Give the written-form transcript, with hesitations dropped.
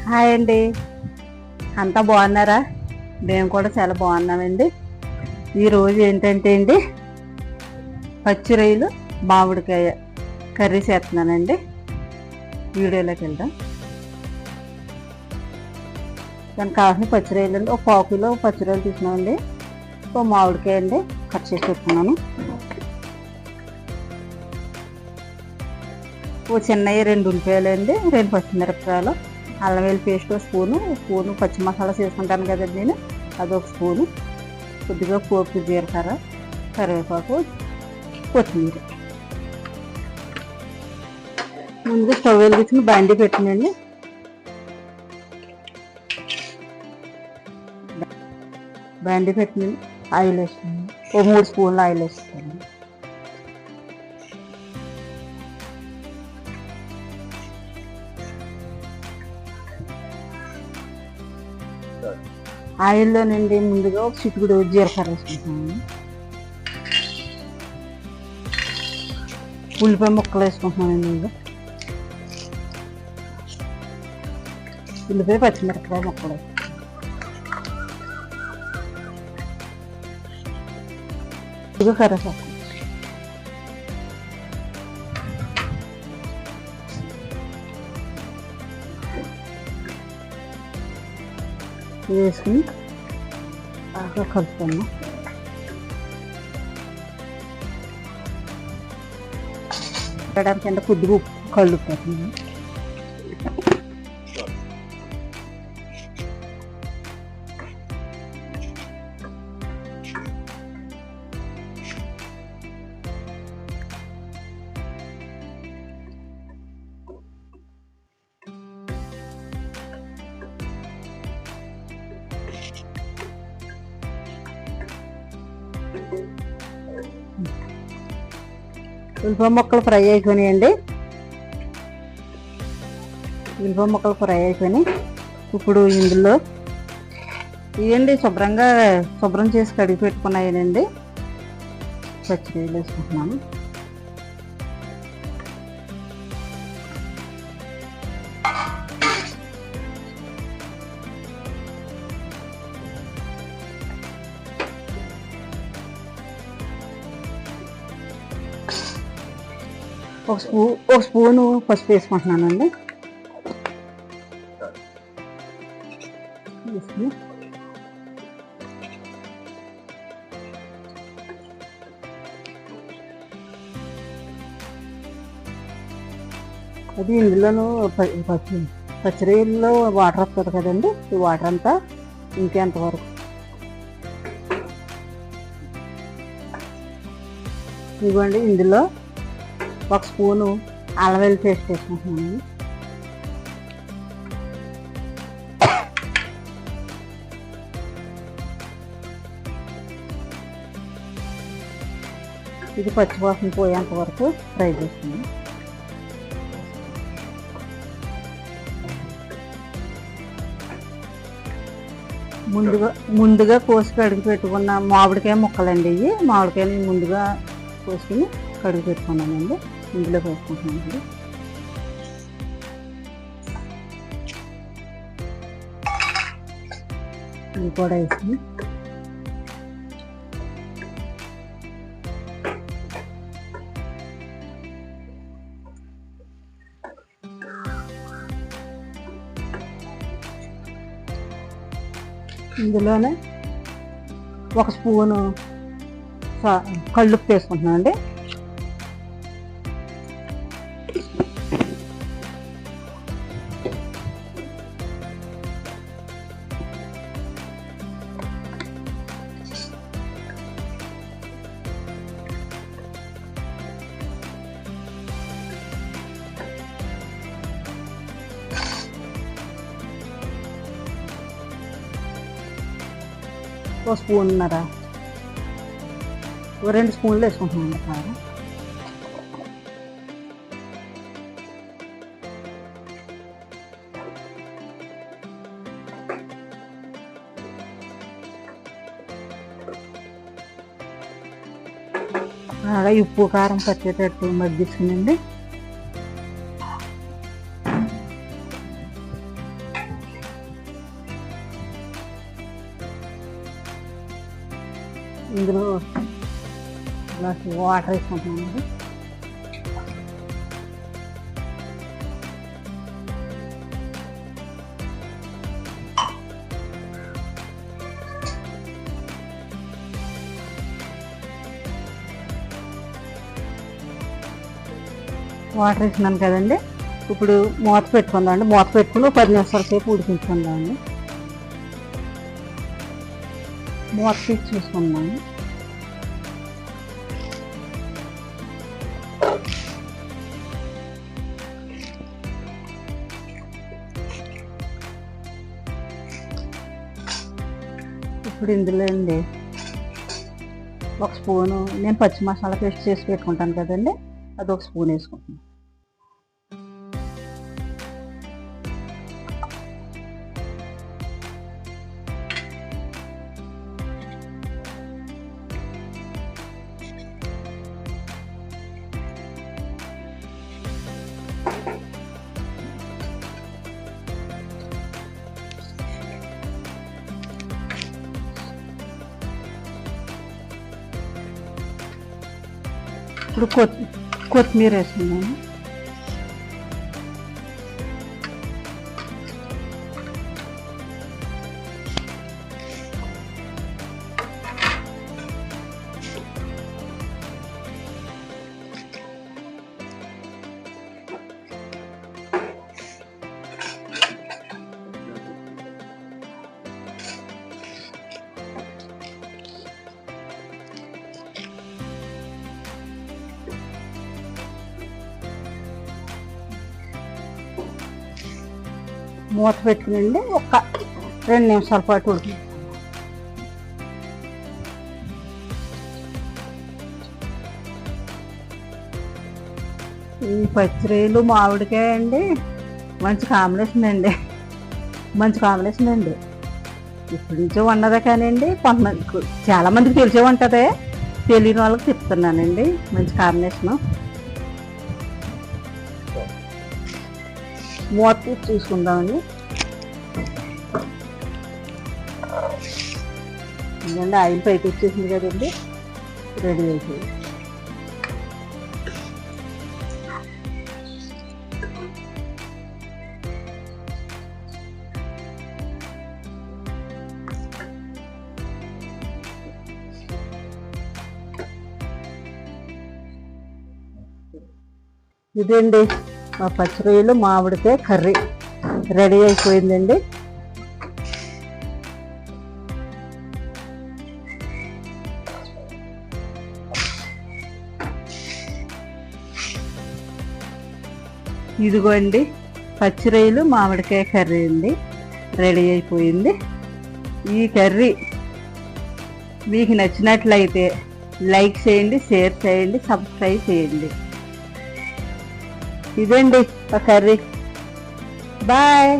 Hi అండి, అంతా బాగున్నారా? మేము కూడా చాలా బాగున్నామండి. ఈరోజు ఏంటంటే అండి, పచ్చి రొయ్యలు మామిడికాయ కర్రీ చేస్తున్నానండి. వీడియోలోకి వెళ్దాం. దానికి కావాల్సిన పచ్చి రొయ్యలు అండి, ఒక 1/4 కిలో పచ్చి రొయ్యలు తీసుకున్నామండి. ఒక మామిడికాయ అండి కట్ చేసి పెట్టుకున్నాను. ఓ చిన్నవి 2 ఉల్లిపాయలు అండి, 2 పచ్చిమిరపకాయలు, అల్లం వెల్లుల్లి పేస్ట్ స్పూను పచ్చి మసాలా చేసుకుంటాను కదండి నేను, అదొక స్పూను, కొద్దిగా పోపు జీలకర్ర, కరివేపాకు, కొత్తిమీర. ముందు స్టవ్ వెలిగించుకుని బండి పెట్టినండి. బండి పెట్టినండి, ఆయిల్ వేసుకున్నాను. ఓ 3 స్పూన్లు ఆయిల్ వేసుకున్నాను. ఆయిల్లో నుండి ముందుగా ఒక చిటికెడు జీలకర్ర వేసుకుంటున్నాను. ఉల్లిపాయ ముక్కలు వేసుకుంటున్నానండి. ఉల్లిపాయ పచ్చిమిరపకాయ ముక్కలు ఇదిగో కరివేపాకు వేసుకుని బాగా కలుపుతాము. పెట్టడానికి అంటే కొద్దిగా ఉప్పు కలుపుతాము. ఉల్లిపాయ ముక్కలు ఫ్రై అయిపోయినాయండి. ఉల్లిపాయ ముక్కలు ఫ్రై అయిపోయినాయి. ఇప్పుడు ఇందులో ఇవండి శుభ్రం చేసి కడిగి పెట్టుకున్నాయనండి పచ్చిరొయ్యలు వేసుకుంటున్నాను. ఒక స్పూను పసుపు వేసుకుంటున్నానండి. అది ఇందులోనూ పచ్చిరొయ్యల్లో వాటర్ వస్తుంది కదండి, ఈ వాటర్ అంతా ఇంకేంతవరకు ఇవ్వండి. ఇందులో 1 స్పూను అల్లం వెల్లుల్లి పేస్ట్ వేసుకుంటున్నాను. ఇది పచ్చివాసన పోయేంత వరకు ఫ్రై చేస్తున్నాను. ముందుగా కోసి కడిగి పెట్టుకున్న మామిడికాయ ముక్కలండి. ఇవి మామిడికాయని ముందుగా కోసుకుని కడిగి పెట్టుకున్నానండి. ఇందులో వేసుకుంటున్నానండి. ఇది కూడా వేసుకుని ఇందులోనే 1 స్పూను కళ్ళుప్పు వేసుకుంటున్నాను అండి. ఒక స్పూన్నర 2 స్పూన్లు వేసుకుంటున్నాను కారం. బాగా ఉప్పు కారం పట్టేటట్టు మగ్గించుకునండి. ఇందులో వాటర్ వేసుకుంటున్నామండి. వాటర్ వేసినాను కదండి, ఇప్పుడు మూత పెట్టుకుందామండి. మూత పెట్టుకుని 10 నిమిషాల సేపు ఉడికించుకుందామండి. మూత తీసి చూసుకుందాము. ఇప్పుడు ఇందులో అండి ఒక స్పూను నేను పచ్చి మసాలా పేస్ట్ చేసి పెట్టుకుంటాను కదండి, అది ఒక స్పూన్ వేసుకుంటున్నాను. ఇప్పుడు కొత్తిమీర వేసుకున్నాను. మూత పెట్టుకునండి ఒక 2 నిమిషాల పాటు ఉడికి. ఈ పచ్చిరొయ్యలు మామిడికాయ అండి మంచి కాంబినేషన్ అండి, మంచి కాంబినేషన్ అండి. ఇప్పుడు నుంచో ఉన్నదే కానివ్వండి, కొంతమంది చాలామందికి తెలిసే ఉంటుంది, తెలియని వాళ్ళకి చెప్తున్నానండి. మంచి కాంబినేషను. మూత తీసి చూసుకుందామండి. ఎందుకంటే ఆయిల్ పైకి వచ్చేసింది కదండి, రెడీ అయిపోయింది. ఇదండి మా పచ్చిరొయ్యలు మామిడికాయ కర్రీ రెడీ అయిపోయిందండి. ఇదిగోండి పచ్చిరొయ్యలు మామిడికాయ కర్రీ అండి, రెడీ అయిపోయింది. ఈ కర్రీ మీకు నచ్చినట్లయితే లైక్ చేయండి, షేర్ చేయండి, సబ్స్క్రైబ్ చేయండి. ఇదండి ఆ కర్రీ. బాయ్.